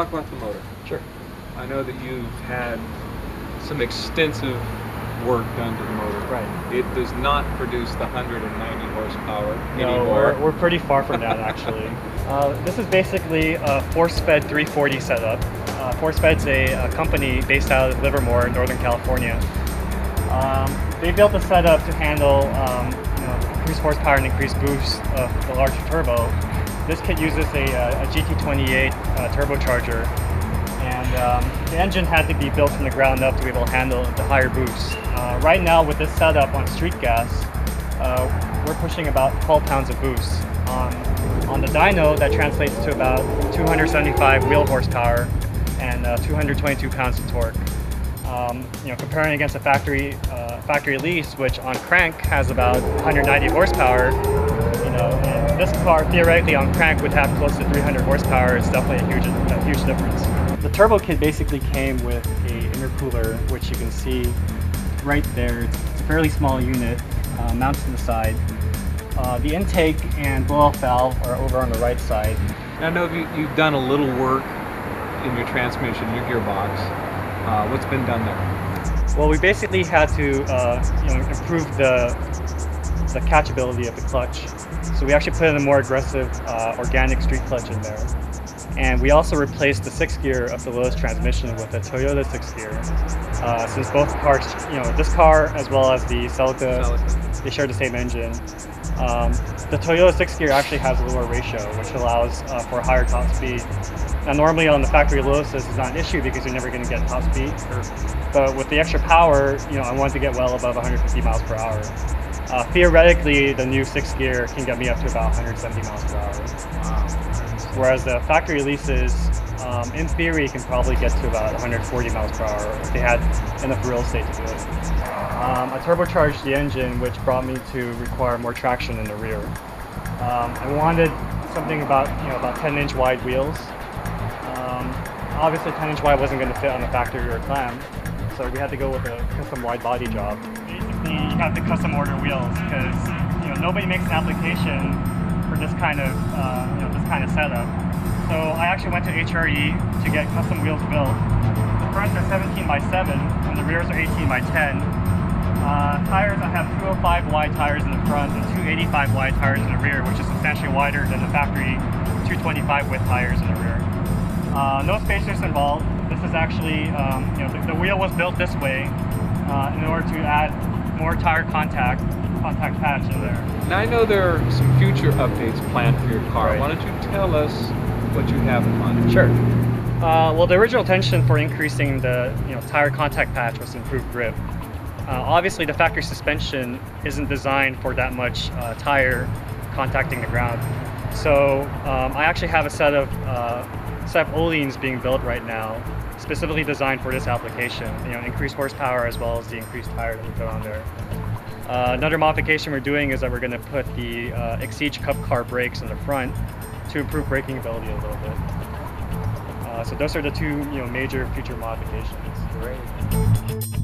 talk about the motor. Sure. I know that you've had some extensive work done to the motor. Right. It does not produce the 190 horsepower No, anymore. we're pretty far from that actually. This is basically a ForceFed 340 setup. ForceFed's a company based out of Livermore, Northern California. They built a setup to handle increased horsepower and increased boost of the larger turbo. This kit uses a GT28 turbocharger, and the engine had to be built from the ground up to be able to handle the higher boosts. Right now with this setup on street gas, we're pushing about 12 pounds of boost. On the dyno, that translates to about 275 wheel horsepower and 222 pounds of torque. Comparing against a factory lease, which on crank has about 190 horsepower, and this car theoretically on crank would have close to 300 horsepower. It's definitely a huge difference. The turbo kit basically came with a intercooler, which you can see right there. It's a fairly small unit, mounted to the side. The intake and blow-off valve are over on the right side. Now, I know you've done a little work in your transmission, your gearbox. What's been done there? Well, we basically had to improve the catchability of the clutch. So we actually put in a more aggressive organic street clutch in there. And we also replaced the 6th gear of the Lotus transmission with a Toyota 6th gear. Since both cars, this car as well as the Celica, they share the same engine. The Toyota 6th gear actually has a lower ratio, which allows for a higher top speed. Now normally on the factory Lotus is not an issue because you're never going to get top speed. But with the extra power, I wanted to get well above 150 miles per hour. Theoretically, the new 6th gear can get me up to about 170 miles per hour. Wow. Whereas the factory leases, in theory, can probably get to about 140 miles per hour if they had enough real estate to do it. I turbocharged the engine, which brought me to require more traction in the rear. I wanted something about 10-inch wide wheels. Obviously, 10-inch wide wasn't going to fit on the factory rear clam, so we had to go with a custom wide body job. Basically, you have to custom order wheels because nobody makes an application for this kind of setup. So I actually went to HRE to get custom wheels built. The fronts are 17 by 7 and the rears are 18 by 10. Tires, I have 205 wide tires in the front and 285 wide tires in the rear, which is substantially wider than the factory 225 width tires in the rear. No spacers involved. This is actually, the wheel was built this way in order to add more tire contact patch in there. Now I know there are some future updates planned for your car. Right. Why don't you tell us what you have in mind? Sure. Well, the original intention for increasing the tire contact patch was to improve grip. Obviously, the factory suspension isn't designed for that much tire contacting the ground. So I actually have a set of Oleans being built right now, specifically designed for this application. Increased horsepower as well as the increased tire that we put on there. Another modification we're doing is that we're going to put the Exige Cup Car brakes in the front to improve braking ability a little bit. So those are the two major future modifications. Great.